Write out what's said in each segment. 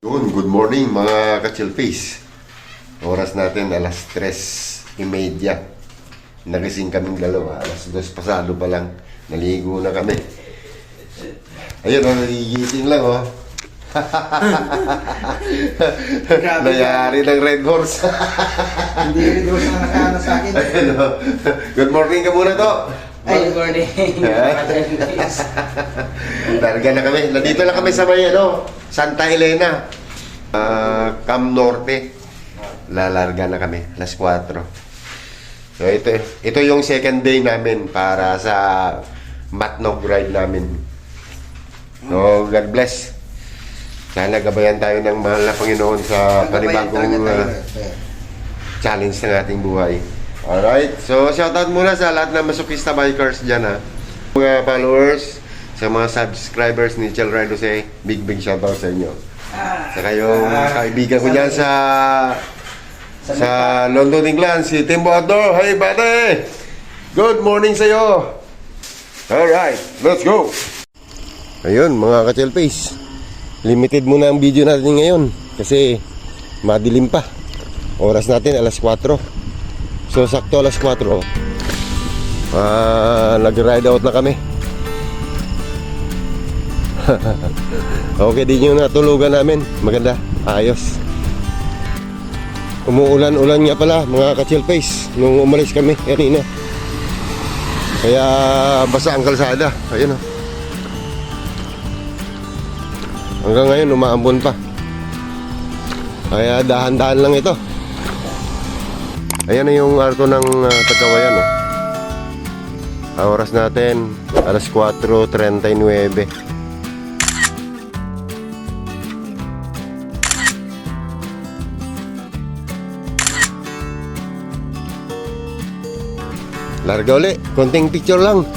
Good morning mga ka-chill face. Oras natin alas 3:30. Nagising kaming dalawa. Alas 2 pasado pa lang. Naligo na kami. Ayun, nagigising lang oh. Nayari ng Red Horse. Hindi rin doon sa nakakana sa akin. Ayun, oh. Good morning ka muna to. Ay, good morning. Larga na kami. Nandito lang kami sa may Santa Elena. Cam Norte. Lalarga na kami. Alas 4. So ito yung second day namin para sa Matnog ride namin. So God bless. Sana gabayan tayo ng mahal na Panginoon sa panibagong challenge ng ating buhay. Alright, so shoutout muna sa lahat ng masokista bikers dyan ha. Mga followers, sa mga subscribers ni Chel Ride Jose, big shoutout sa inyo. Saka yung kaibigan ko dyan sa London, England, si Timbo Outdoor. Hey buddy! Good morning sa'yo! Alright, let's go! Ayun mga ka-Chel Face, limited muna ang video natin ngayon kasi madilim pa. Oras natin alas 4. So sakto alas 4 nag-ride out na kami. Okay din yung natulugan namin. Maganda, ayos. Umuulan-ulan nga pala mga ka-Chill Face nung umalis kami kanina. Kaya basa ang kalsada. Ayun oh. Hanggang ngayon umaambon pa. Kaya dahan-dahan lang ito. Ayan na yung arko ng Tagawayan oh. Oras natin alas 4:39. Larga uli, konting picture lang.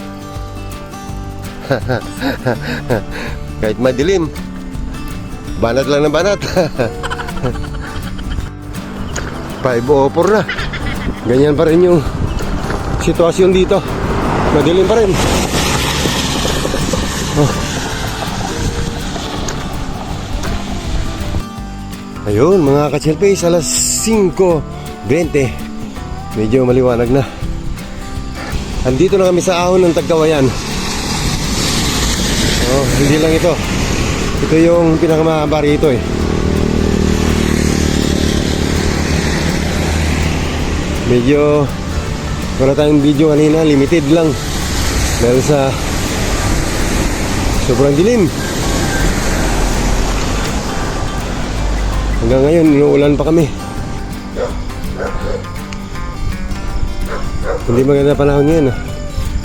Kahit madilim, banat lang na banat. 5:04 na. Ganyan pa rin yung sitwasyon dito. Madilim pa rin. Oh. Ayun mga ka-Chill Face, alas 5:20. Medyo maliwanag na. Andito na kami sa ahon ng Tagawayan. Oh, hindi lang ito. Ito yung pinakamahaba rito eh. Medyo wala tayong video kanina, limited lang dahil sa sobrang dilim. Hanggang ngayon, inuulan pa kami. Hindi maganda panahon ngayon.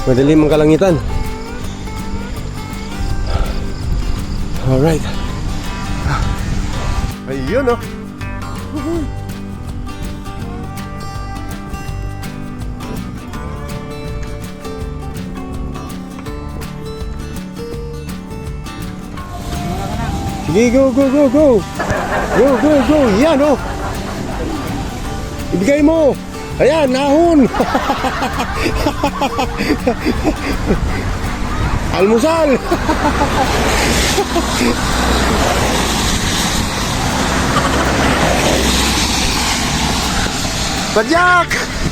Madilim ang kalangitan. Alright. Ayun oh. Sige, go! Go! Yan oh. Ibigay mo. Ayan, nahon. Almusal.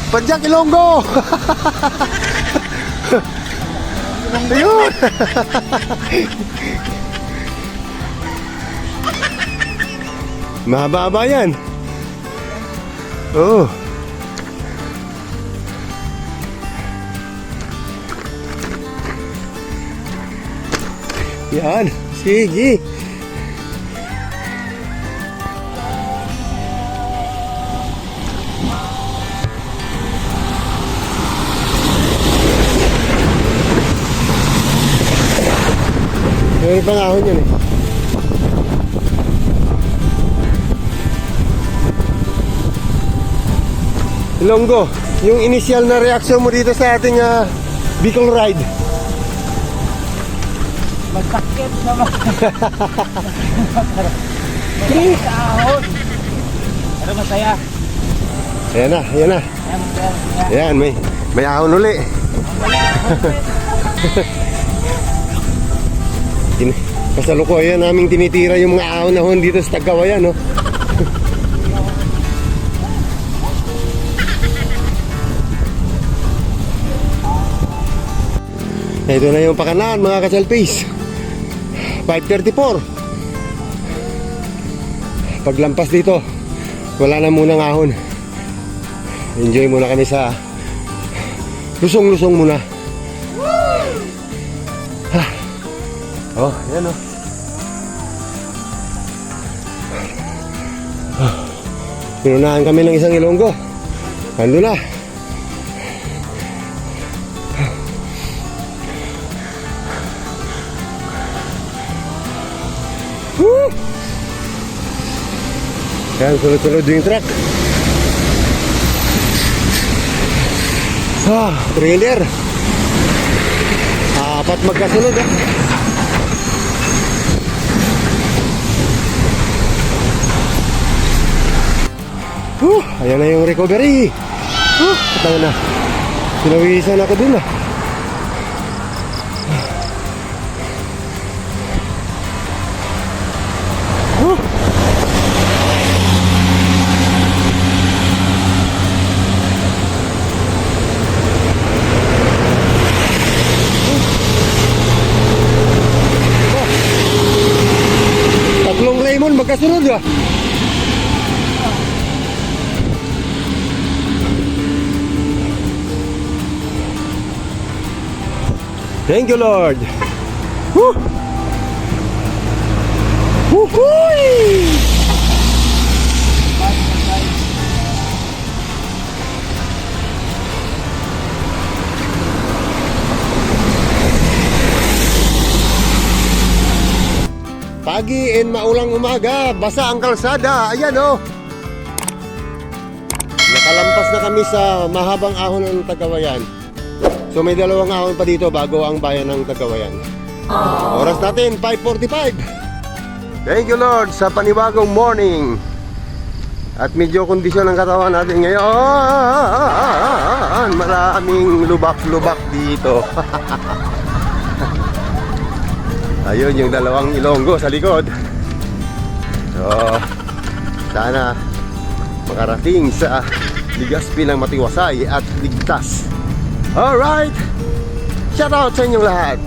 Padyak Ilonggo. Ayun. Mahaba-haba yan. Oh. Yan, sige. May pangahon yun eh. Ilonggo, yung initial na reaksyon mo dito sa ating Bicol ride. Masakit naman. Please, ahon. Pero masaya. Ayan na. Ayan, may ahon uli. Kasalukuyan naming tinitira yung mga ahon-ahon dito sa Tagkawayan, no? Ito na yung Pakanaan, mga ka-selfies. 5:34. Paglampas dito, wala na munang ahon. Enjoy muna kami sa lusong-lusong muna. Oh, yan oh. Pinunahan kami ng isang Ilonggo. Ando na. Woo! Yan, sunod-sunod yung truck. Trailer. Apat magkasunod ah. Ayan na yung recovery. Patay na. Pinawisan ako dun ah. Tatlong Raymond magkasunod ah. Thank you, Lord. Woo! Woo-hoo! Pagi and maulang umaga, basa ang kalsada. Ayan oh. Nakalampas na kami sa mahabang ahon ng Tagkawayan. So may dalawang ahon pa dito bago ang bayan ng Tagkawayan. Oras natin 5:45. Thank you Lord sa panibagong morning. At medyo kondisyon ng katawan natin ngayon. Maraming lubak-lubak dito. Ayun yung dalawang Ilonggo sa likod. So sana makarating sa Legazpi ng matiwasay at ligtas. Alright! Shout out sa inyong lahat!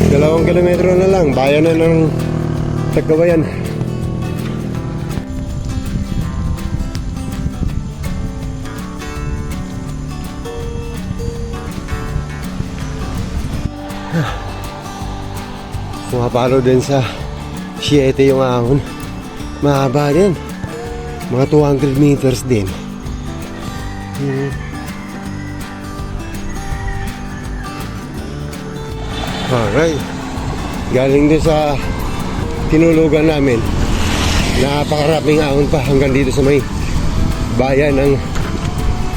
Dalawang kilometro na lang, bayan na ng Tagkawayan. Pumapalo din sa 7 yung ahon. Mahaba din. Mga 200 meters din. Alright. Galing din sa tinulugan namin. Napakaraming ahon pa hanggang dito sa may bayan ng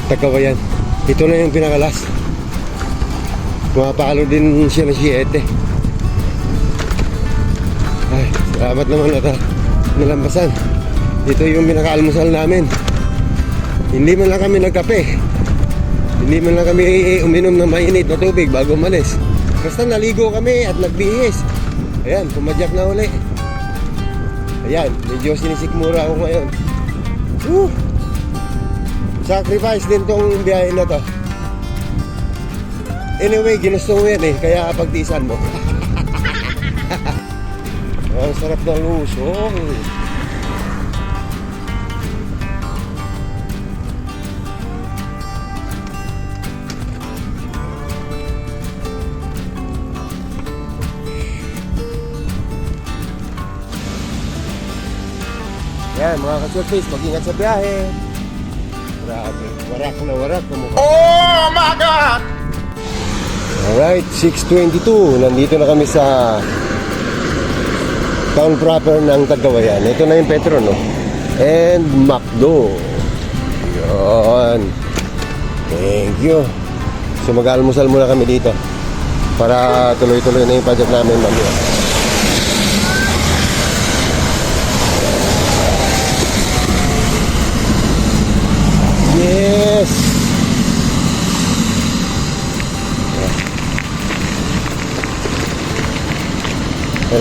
Tagkawayan. Ito na yung pinakalas. Pumapalo din siya ng 7. Ay, salamat naman at nalambasan. Ito yung pinakaalmusal namin. Hindi man lang kami nagkape. Hindi man lang kami uminom ng mainit na tubig bago umalis. Basta naligo kami at nagbihis. Ayan, pumadyak na uli. Ayan, medyo sinisikmura ako ngayon. Sacrifice din tong biyahe na to. Anyway, ginusto mo yan eh, kaya pagtiisan mo. Ang sarap ng lusong. Yan mga ka-surface, mag-ingat sa biyahe. Grabe, warak na warak kumukha. Oh my God! Alright, 6:22. Nandito na kami sa town proper ng Tagkawayan. Ito na yung Petro, no? And McDo. Yun. Thank you. So mag-almusal muna kami dito para tuloy-tuloy na yung project namin mamaya.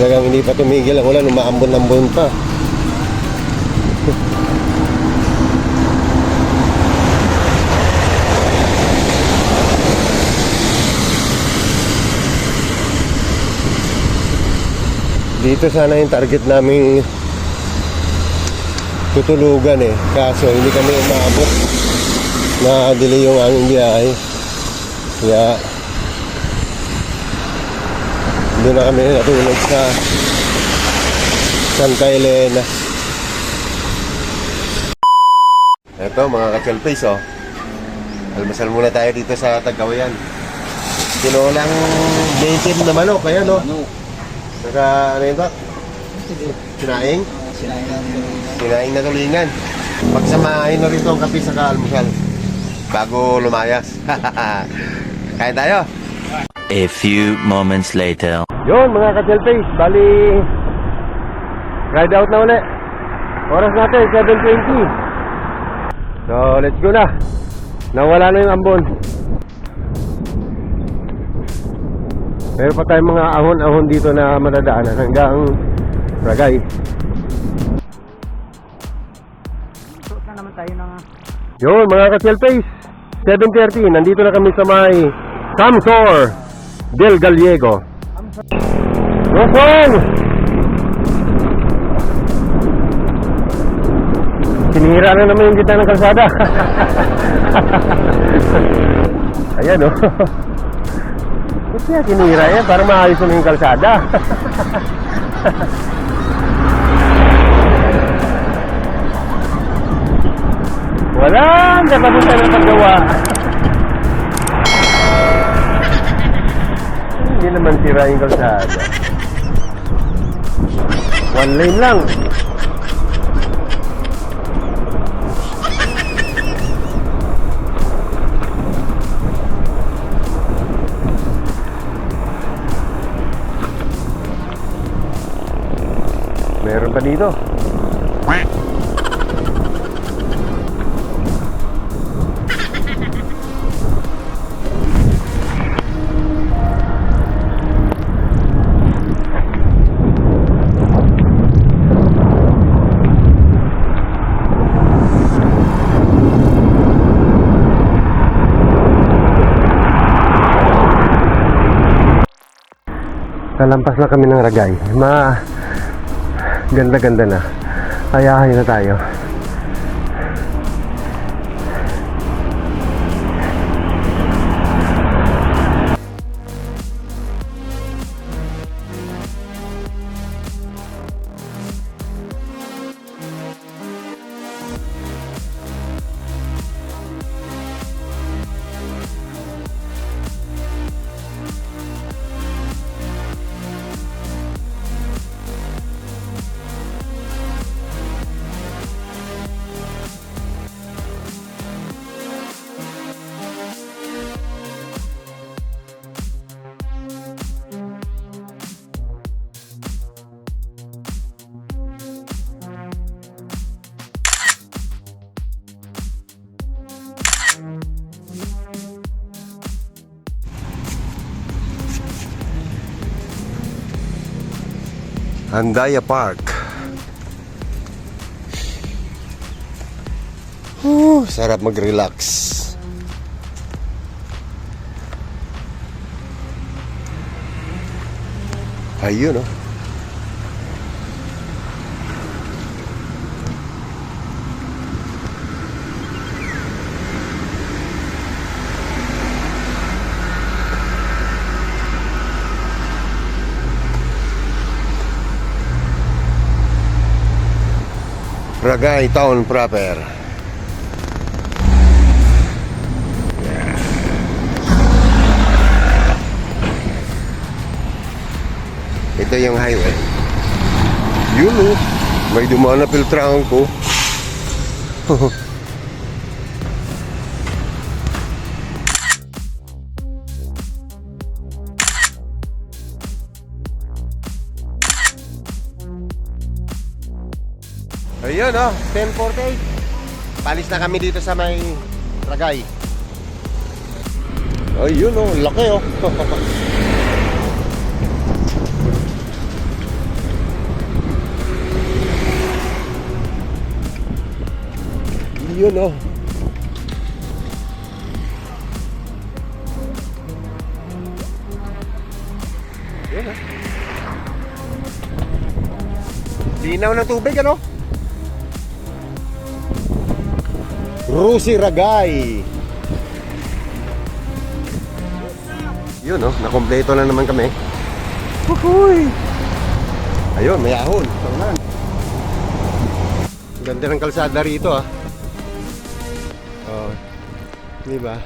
Talagang hindi pa tumigil ang ulan, umaambon-ambon pa. Dito sana yung target naming tutulugan eh. Kaso hindi kami umabot. Na-delay yung aming biyahe. Kaya doon na kami natulog sa Santa Elena. Eto mga ka-chelpace oh. Almasal muna tayo dito sa Tagkawayan. Tinolang bacon na manok, ayan oh. Saka ano yun ba? Sinaing? Sinaing na tulingan. Pagsamahin na rito ang kape sa almusal bago lumayas. Kain tayo. A few moments later. Yun mga ka-chelpace, bali ride out na ulit. Oras natin 7:20. So let's go na. Nawala na yung ambon. Meron pa tayong mga ahon-ahon dito na madadaanan hanggang Ragay. Suot na naman tayo ng... Yun mga ka-chelpace, 7:30, nandito na kami sa may Samsor del Gallego. Luzon! Sinira na naman yung gitna ng kalsada. Ayan o. Ba't kaya sinira yan? Para maayos naman yung kalsada. Wala, nakapunta ng paggawa. Hindi naman sira yung kalsada. One lane lang. Meron pa dito. Kalampas na kami ng Ragay. Ganda-ganda na. Hayahay na tayo. Andaya Park. Sarap mag-relax. Ayun oh. Ragay Town proper. Ito yung highway. Yun oh. May dumaan na filtrahan ko. Ayun oh, 10:48. Palis na kami dito sa may Ragay. Ayun oh, laki oh. Yun oh. Yun ah. Linaw ng tubig ano? Rusi Ragay. Yun oh, nakompleto na naman kami. Huhuy! Ayun, may ahon. Saunan. Ganda ng kalsada rito ah. Oh. Di ba?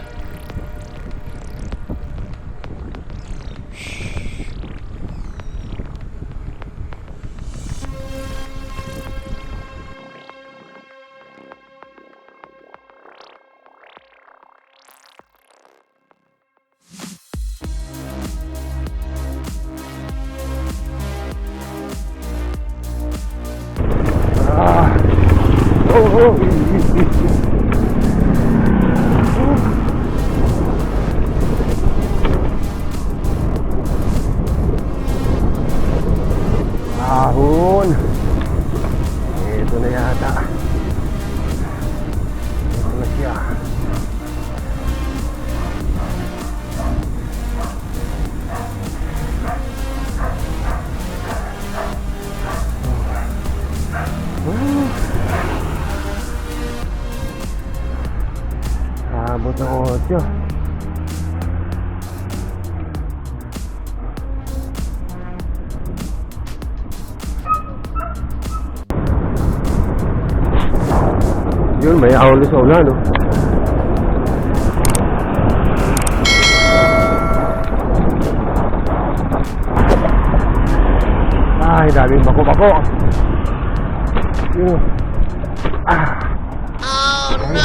Ahon. Ito na yata. Ito na siya. Abot ng 8. Yun, may ahon sa ulan, no? Ay, daming bako-bako. Yun. Oh, no!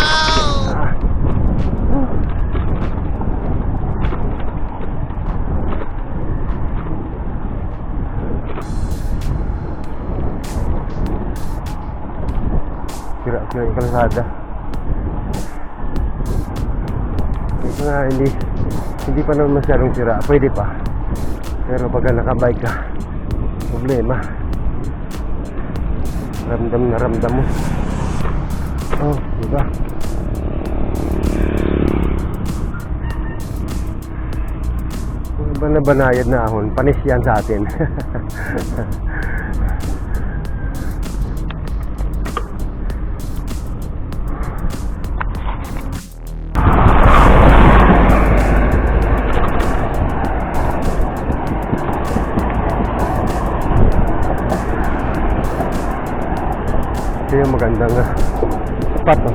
Sira-sira yung kalsada. Ito nga, hindi pa naman masyadong sira. Pwede pa. Pero pagka nakabike ka, problema. Ramdam na ramdam mo. Oh, diba? Kung iba na banayad na ahon, panis yan sa atin. Ito yung magandang spot, oh.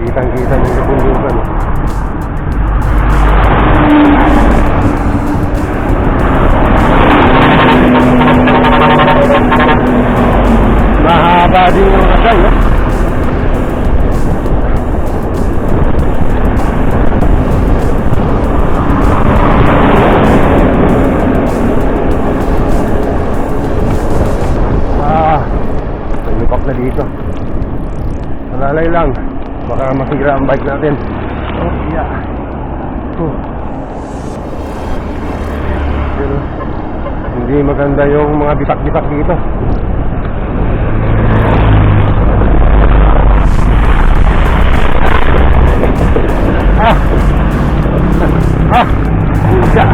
Kitang-kita yung kabundukan, oh. Mahaba din yung Ragay, oh. Na dito. Malalay lang. Baka masira ang bike natin. Oh, yeah. Pero, hindi maganda yung mga bitak-bitak dito. Yeah.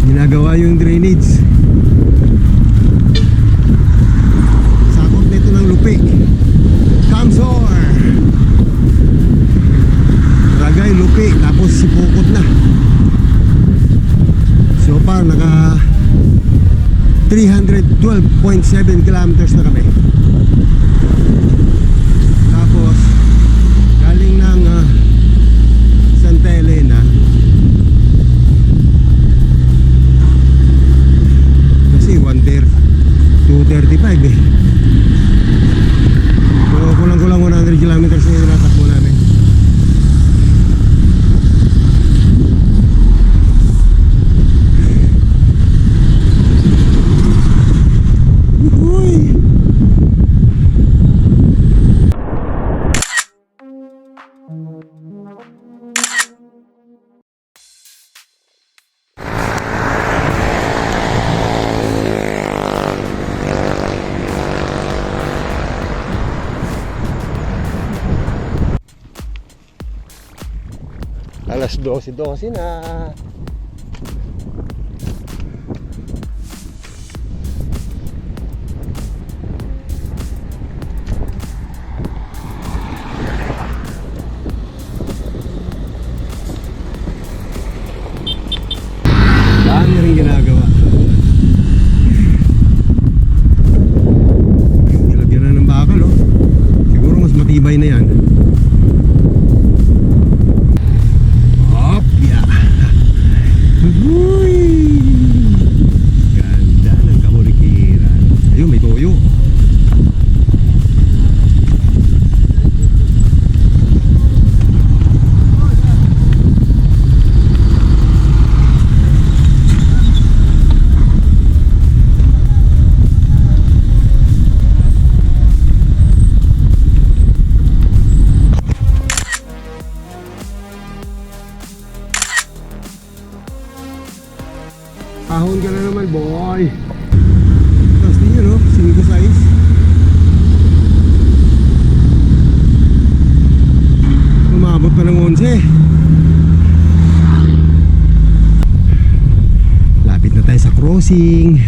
Ginagawa yung drainage. Sakop nito ng Lupi, Kamsor, Ragay, Lupi, tapos Sipokot na. So far naka 312.7 kilometers na kami. Tapos galing ng Santa Elena. Kasi 235 eh. So kulang-kulang 100 kilometers na yung natakbo namin. Uy! alas 12 na. Dami rin ginagawa. Nilagyan na ng bakal, oh. Siguro mas matibay na yan. Opya! Uy! Ganda ng kaburikiran. Ayun, may toyo. Ahon ka na naman, boy. Tapos din yun, no? 5 size. Umabot pa ng 11. Lapit na tayo sa crossing.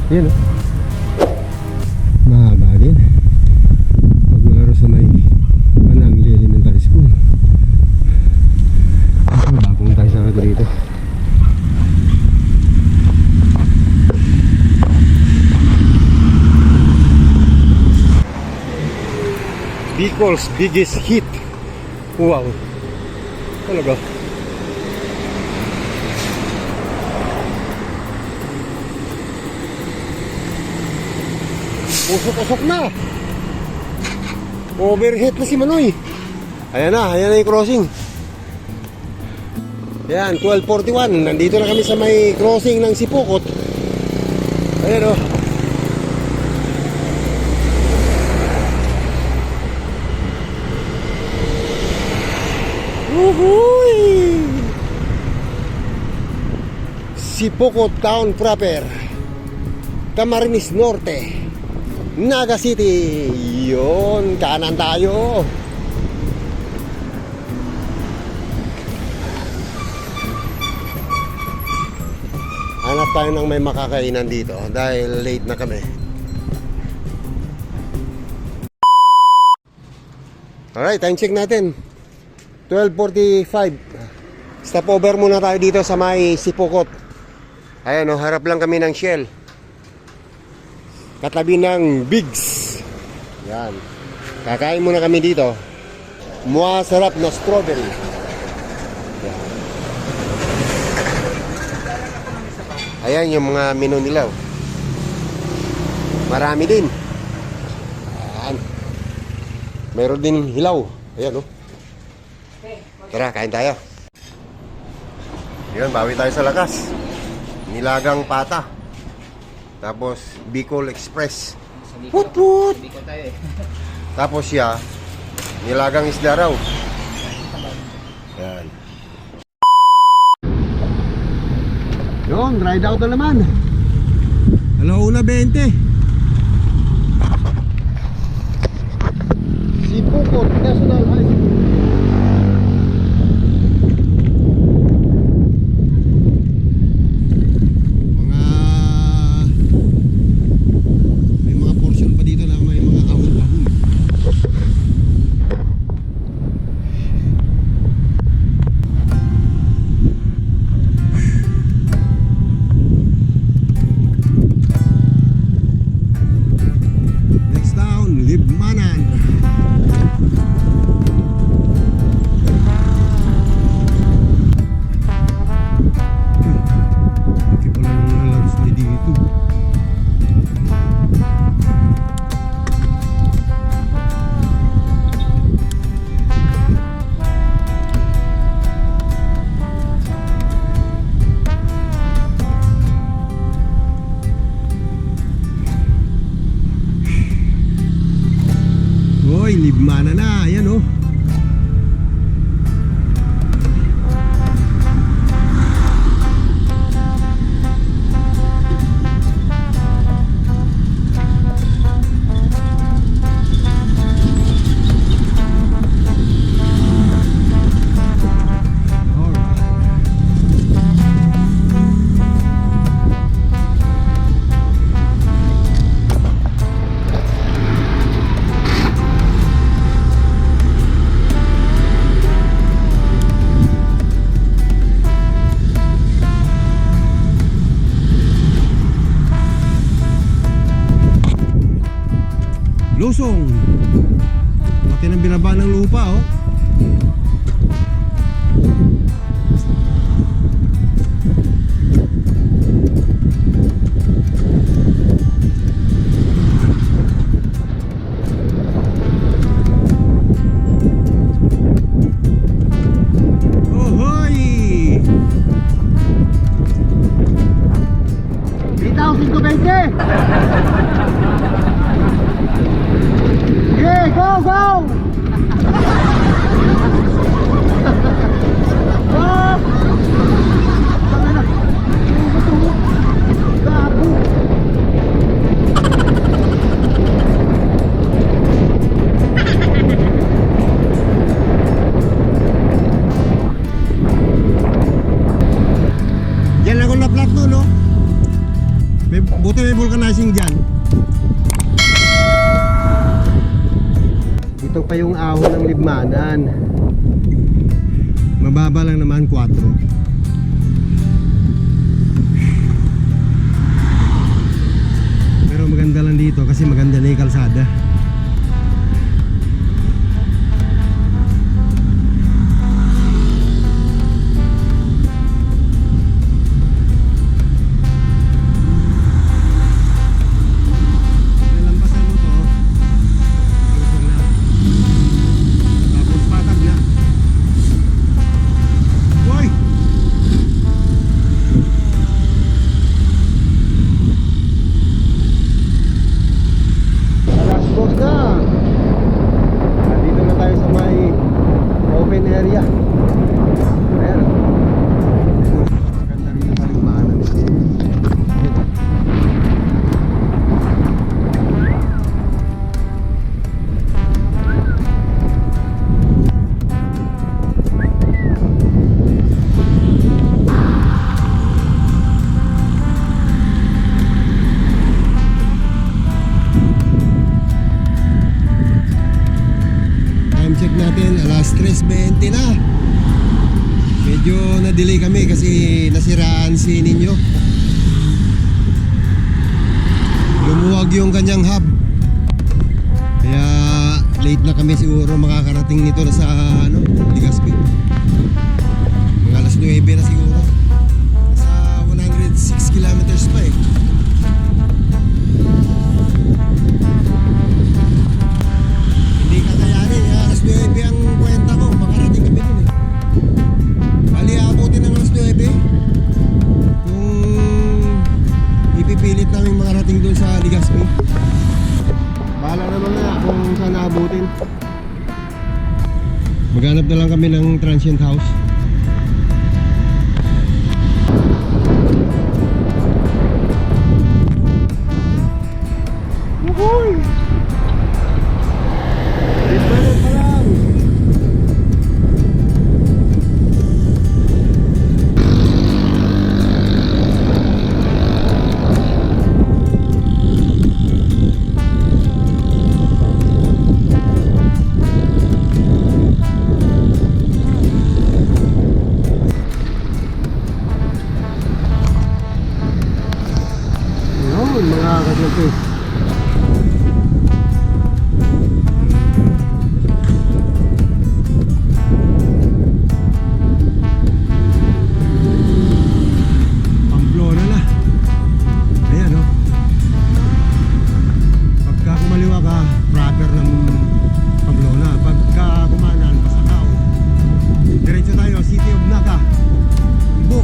Yan, no? Mahaba din. Maglaro sa may Manangli Elementary School. Bagong tayo sa akin dito. Bicol's biggest hit. Wow. Talaga. Usok-usok na. Overheat na si Manoy. Ayan na yung crossing. Yan, 12:41. Nandito na kami sa may crossing ng Sipokot. Ayan, oh. Uhuy! Sipokot Town proper. Camarines Norte, Naga City. Yun, kanan tayo. Hanap tayo ng may makakainan dito dahil late na kami. Alright, time check natin 12:45. Stop over muna tayo dito sa may Sipokot. Ayan, oh, harap lang kami ng Shell, katabi ng Bigs. Yan, kakain muna kami dito. Masarap na strawberry. Yan. Ayan yung mga menu nila. Marami din. Ayan. Meron din hilaw. Ayan, oh. Tara, kain tayo. Ayan, bawi tayo sa lakas. Nilagang pata. Tapos Bicol Express. Put put. Tapos siya nilagang isda raw. Yan. Yung ride out na naman. 1:20. Sipokot National High School. Hoy, libmana na. Ayan, oh. Losong. Laki ng binaba ng lupa, oh. Ohoy! Bitaw, 520! Okay, go, go! Go! Tangina. Gabo. Yan ako na-flat no, no? Buti may vulcanizing dyan. Ito pa yung ahon ng libmanan. Mababa lang naman, 4. Pero maganda lang dito kasi maganda na yung kalsada. Lalampasan mo to, lusog na. Tapos patag na. Boy! Last boss na. Nandito na tayo sa may open area. Ayan. Maganda rin yung kaligmanan. Time check natin, alas 3:20 na. Medyo na-delay kami kasi nasiraan si Ninyo. Lumuwag yung kanyang hub. Kaya late na kami siguro makakarating nito na sa Legazpi. Mga alas 9 na siguro. Sa 106 kilometers pa eh. Hindi kakayanin, alas 9 ang kwenta ko, makarating kami dun eh. Bali, abutin ng alas 9 kung ipipilit namin makarating dun sa Legazpi. Bahala naman na kung saan naabutin. Maghanap na lang kami ng transient house. Uhuy! Balik pa lang. Yun, mga kaglapis. Pamplona na. Ayan, oh. Pagka kumaliwa ka, proper ng Pamplona. Pagka kumanan, Pasakaw. Diretso tayo, City of Naga. Bo.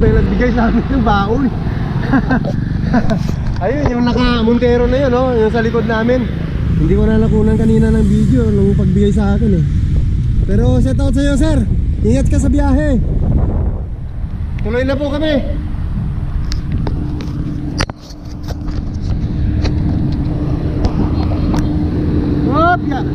pa yung nagbigay sa amin ng baon. Ayun, yung naka-Montero na yun, oh, yung sa likod namin. Hindi ko na nakunan kanina ng video nung pagbigay sa akin eh. Pero shout out sa'yo, sir. Ingat ka sa biyahe. Tuloy na po kami. Hop, ya.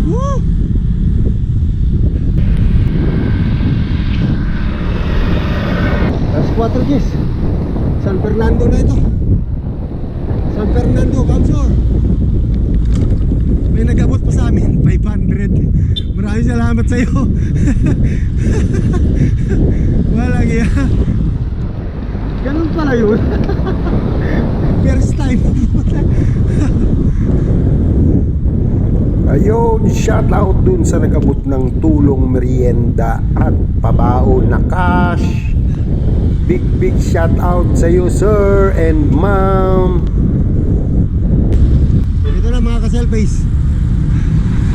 Woo! Las 4 Gs. San Fernando na ito. San Fernando, Camsor. May nag-abot pa sa amin, 500. Maraming salamat sa iyo. Walang iya. Ganun pala yun. First time. Ayun, shout out dun sa nag-abot ng tulong merienda at pabaon na cash. Big shout out sa iyo, sir and ma'am. Ito na mga ka-selfies.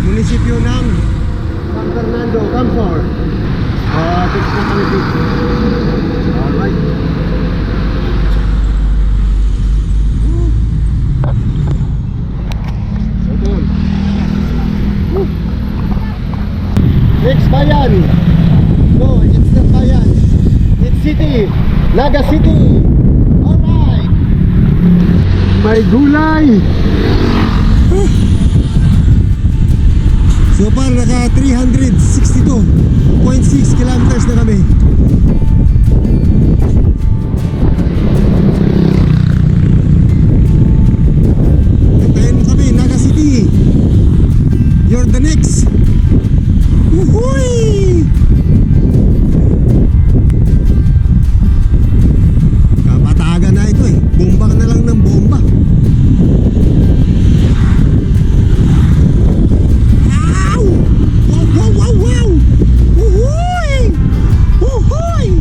Munisipyo ng San Fernando, Camsor. Fix na kami dito. Alright. Next bayan. No, it's not bayan. It's city. Naga City. Alright. May gulay. So far naka 362.6 kilometers na kami. Antayin mo kami, Naga City. You're the next. Uhuy! Kapatagan na ito eh. Bomba ka na lang ng bomba. Wow! Wow, wow, wow, wow! Uhuy! Uhuy!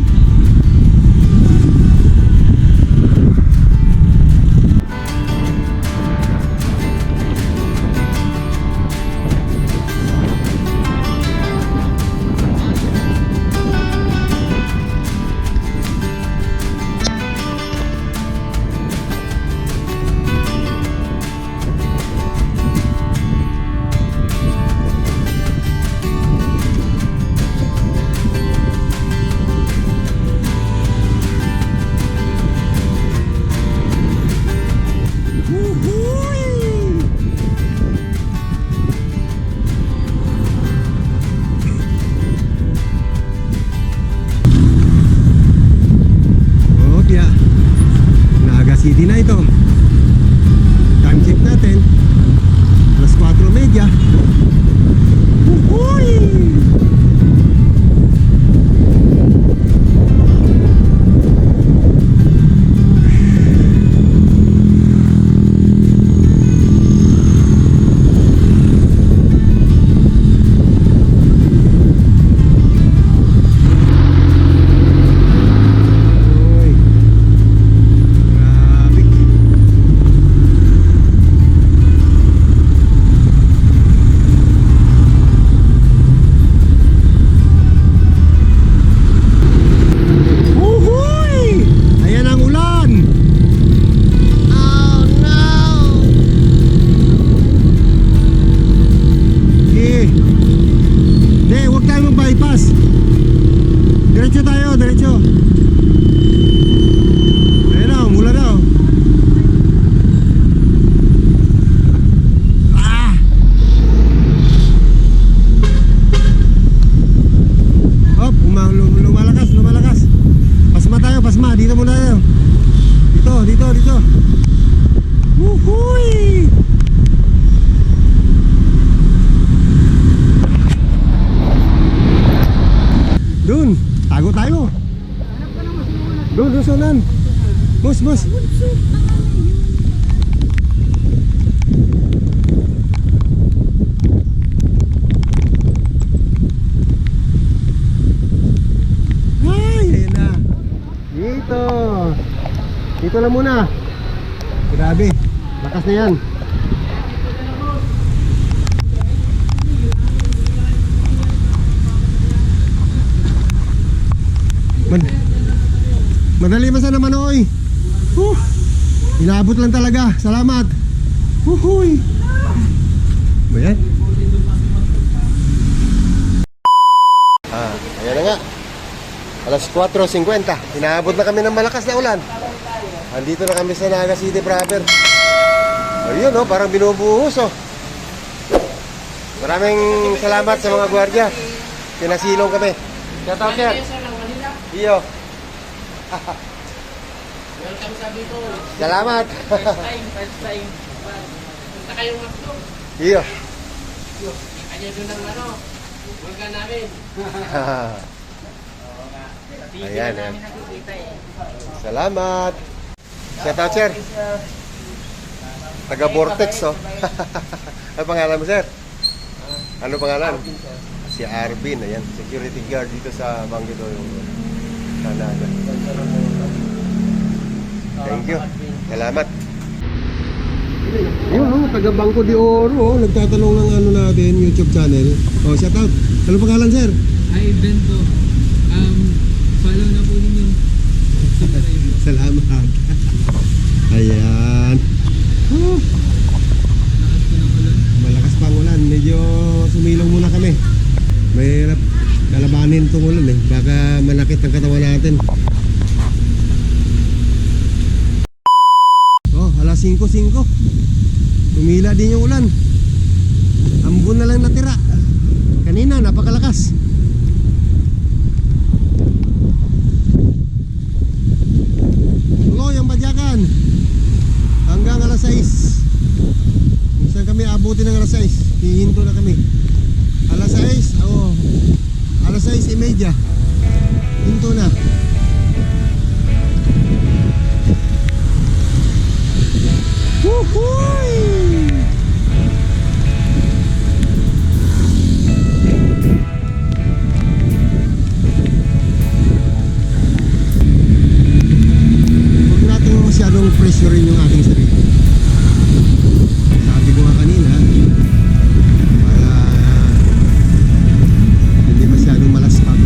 City na ito. Time check natin. Plus 4:30. Uhuy! Dito. Uhuy! Dun, tago tayo. Dun, susunan. Bus. Ay, ayan na. dito. Dito lang muna. Grabe, lakas na yan. Madali man sana Manoy. Inaabot lang talaga. Salamat. Huhuy. Ba yan? Ayan na nga. Alas 4:50. Inaabot na kami ng malakas na ulan. Andito na kami sa Naga City proper. Ayun oh, parang binubuhos oh. Maraming salamat sa mga gwardiya. Pinasilong kami. Shout out sir. Iyo. Welcome sa Bicol. Salamat. First time. Punta kayong Macdo. Iyo. Kanya doon ang vulkan namin. Ayan, ayan. Salamat. Shout out, sir. Taga Vortex, oh. Ano pangalan mo, sir? Ano pangalan? Si Arvin, ayan. Security guard dito sa Bangido yung Canada. Thank you. Salamat. Yun, oh, taga Bangko de Oro, oh. Nagtatanong ng ano natin, YouTube channel. Oh, shout out. Ano pangalan, sir? Hi, Bento. Follow na po ninyo. Salamat. Ayan. Lakas ko ng ulan. Malakas pa ang ulan. Medyo sumilong muna kami. Mahirap kalabanin itong ulan eh. Baka manakit ang katawan natin. Oh, alas 5:05. Tumila din yung ulan. Ambon na lang natira. Kanina, napakalakas. Tuloy ang badyakan. Hanggang alas 6. Kung saan kami abutin ng alas 6, hihinto na kami. Alas 6, oh, alas 6:30. Hinto na. Woohooy! Huwag natin masyadong pressurein yung ating sarili. Sabi ko nga kanina, para hindi masyadong malaspag.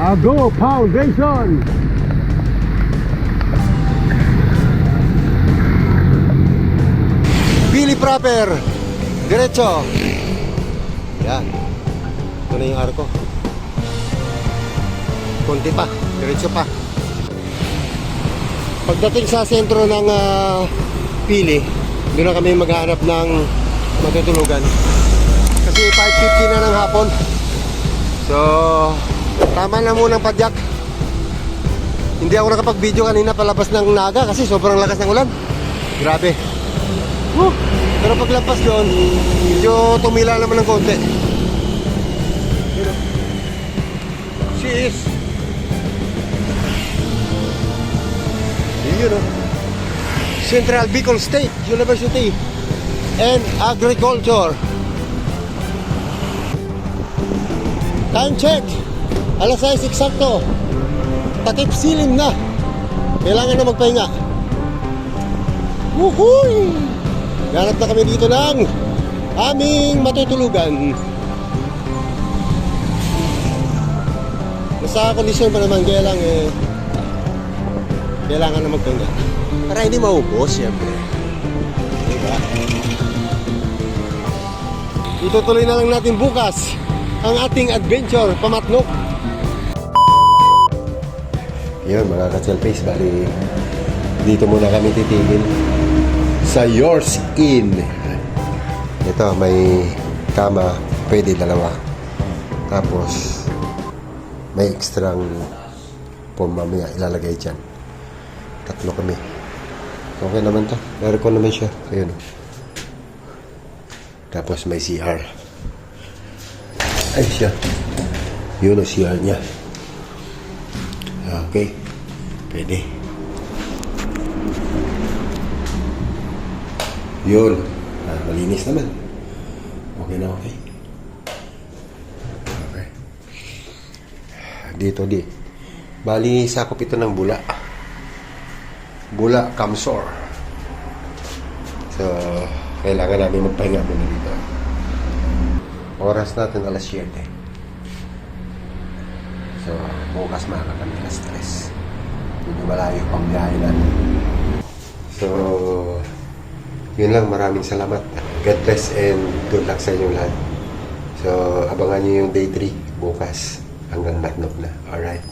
Ago Foundation. Pili proper. Diretso. Yan. Ito na yung arko. Konti pa. Diretso pa. Pagdating sa sentro ng Pili, doon na kami maghahanap ng matutulugan. Kasi 5:50 na ng hapon. So, tama na munang padyak. Hindi ako nakapag-video kanina palabas ng Naga kasi sobrang lakas ng ulan. Grabe. Pero paglampas doon, medyo tumila naman ng konti. She is. Yun o. Central Bicol State University and Agriculture. Time check. Alas 6 eksakto. Takip silim na. Kailangan na magpahinga. Wuhuy! Ganap na kami dito ng aming matutulugan. Nasa kondisyon pa naman, kaya lang kailangan na magpahinga. Para hindi maubos, siyempre. Diba? Itutuloy na lang natin bukas ang ating adventure pamatnok. Yun mga ka-selfies, bali dito muna kami titigil sa Yours Inn. Ito may kama, pwede dalawa. Tapos may extrang mamaya ilalagay dyan. Tatlo kami. Okay naman to. Aircon naman siya. Ayun. Tapos may CR. Ay siya. Yun ang CR niya. Okay. Pwede. Yun. Malinis naman. Okay na okay. Okay. Dito di. Bali, sakop ito ng Bula. Bula, Kamsor. So, kailangan namin magpahinga muna dito. Oras natin alas 7. So, bukas maaga kami alas 3. Hindi malayo pang biyahe natin. So, yun lang. Maraming salamat. God bless and good luck sa inyong lahat. So, abangan nyo yung day 3 bukas hanggang Matnok na. Alright.